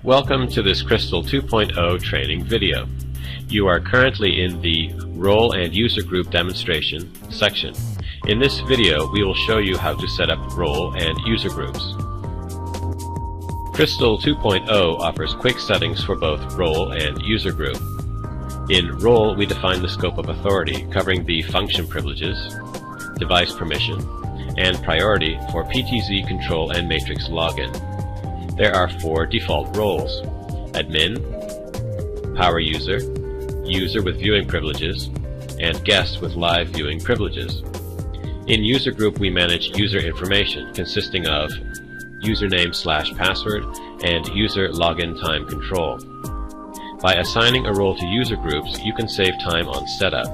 Welcome to this Crystal 2.0 training video. You are currently in the Role and User Group Demonstration section. In this video, we will show you how to set up role and user groups. Crystal 2.0 offers quick settings for both role and user group. In role, we define the scope of authority, covering the function privileges, device permission, and priority for PTZ control and matrix login. There are 4 default roles: admin, power user, user with viewing privileges, and guest with live viewing privileges. In user group, we manage user information consisting of username/password and user login time control. By assigning a role to user groups, you can save time on setup.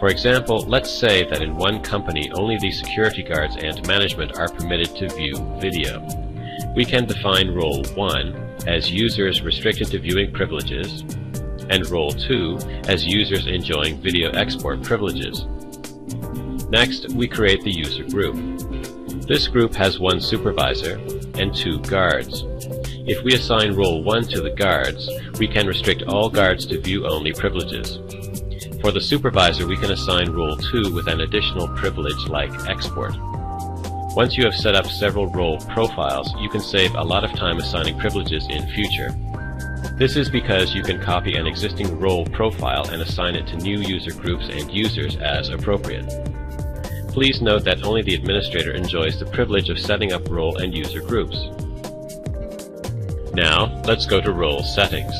For example, let's say that in one company only the security guards and management are permitted to view video. We can define role 1 as users restricted to viewing privileges and role 2 as users enjoying video export privileges. Next, we create the user group. This group has 1 supervisor and 2 guards. If we assign role 1 to the guards, we can restrict all guards to view-only privileges. For the supervisor, we can assign role 2 with an additional privilege like export. Once you have set up several role profiles, you can save a lot of time assigning privileges in future. This is because you can copy an existing role profile and assign it to new user groups and users as appropriate. Please note that only the administrator enjoys the privilege of setting up role and user groups. Now, let's go to role settings.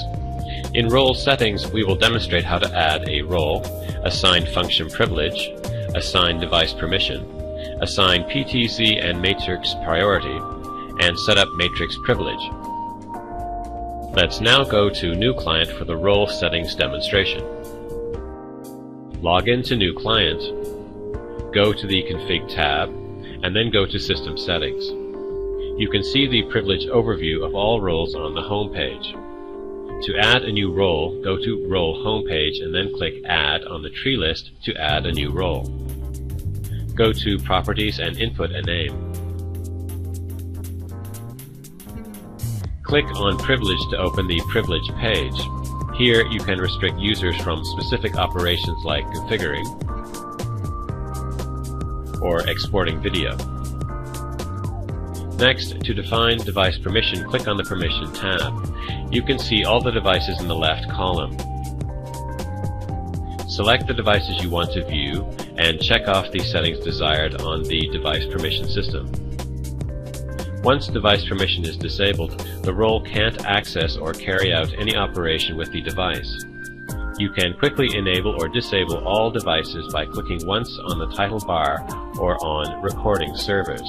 In role settings, we will demonstrate how to add a role, assign function privilege, assign device permission, assign PTZ and matrix priority, and set up matrix privilege. Let's now go to New Client for the role settings demonstration. Log in to New Client, go to the Config tab, and then go to System Settings. You can see the privilege overview of all roles on the home page. To add a new role, go to Role homepage and then click Add on the tree list to add a new role. Go to Properties and input a name. Click on Privilege to open the Privilege page. Here you can restrict users from specific operations like configuring or exporting video. Next, to define device permission, click on the Permission tab. You can see all the devices in the left column. Select the devices you want to view and check off the settings desired on the device permission system. Once device permission is disabled, the role can't access or carry out any operation with the device. You can quickly enable or disable all devices by clicking once on the title bar or on Recording Servers.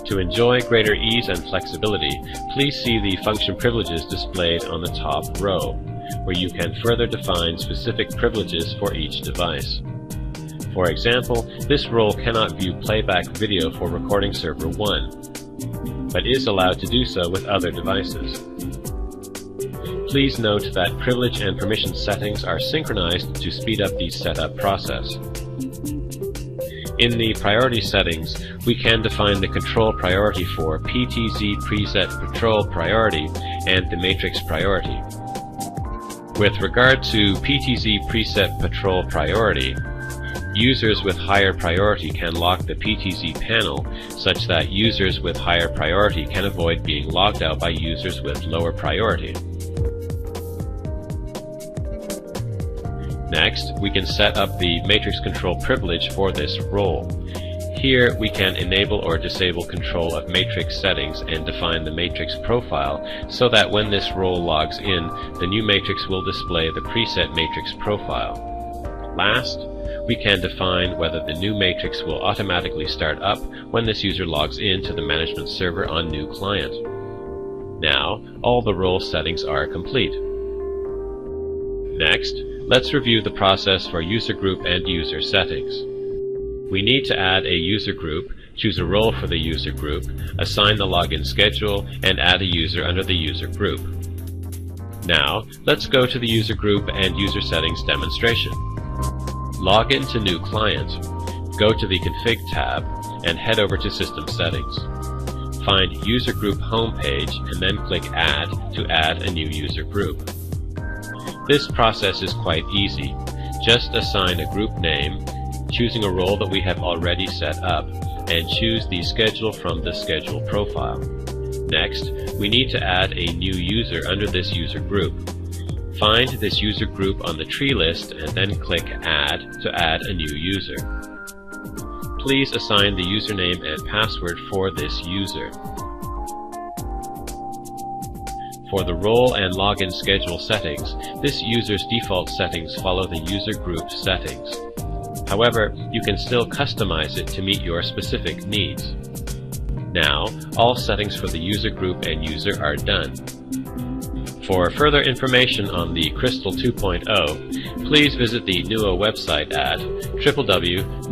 To enjoy greater ease and flexibility, please see the function privileges displayed on the top row, where you can further define specific privileges for each device. For example, this role cannot view playback video for Recording Server 1, but is allowed to do so with other devices. Please note that privilege and permission settings are synchronized to speed up the setup process. In the priority settings, we can define the control priority for PTZ preset patrol priority and the matrix priority. With regard to PTZ preset patrol priority, users with higher priority can lock the PTZ panel such that users with higher priority can avoid being logged out by users with lower priority. Next, we can set up the matrix control privilege for this role. Here, we can enable or disable control of matrix settings and define the matrix profile so that when this role logs in, the new matrix will display the preset matrix profile. Last, we can define whether the new matrix will automatically start up when this user logs in to the management server on New Client. Now, all the role settings are complete. Next, let's review the process for user group and user settings. We need to add a user group, choose a role for the user group, assign the login schedule, and add a user under the user group. Now, let's go to the user group and user settings demonstration. Log into New Client, go to the Config tab, and head over to System Settings. find User Group Homepage and then click Add to add a new user group. This process is quite easy. Just assign a group name, choosing a role that we have already set up, and choose the schedule from the schedule profile. Next, we need to add a new user under this user group. Find this user group on the tree list and then click Add to add a new user. Please assign the username and password for this user. For the role and login schedule settings, this user's default settings follow the user group settings. However, you can still customize it to meet your specific needs. Now, all settings for the user group and user are done. For further information on the Crystal 2.0, please visit the Nuo website at www.nuo.com.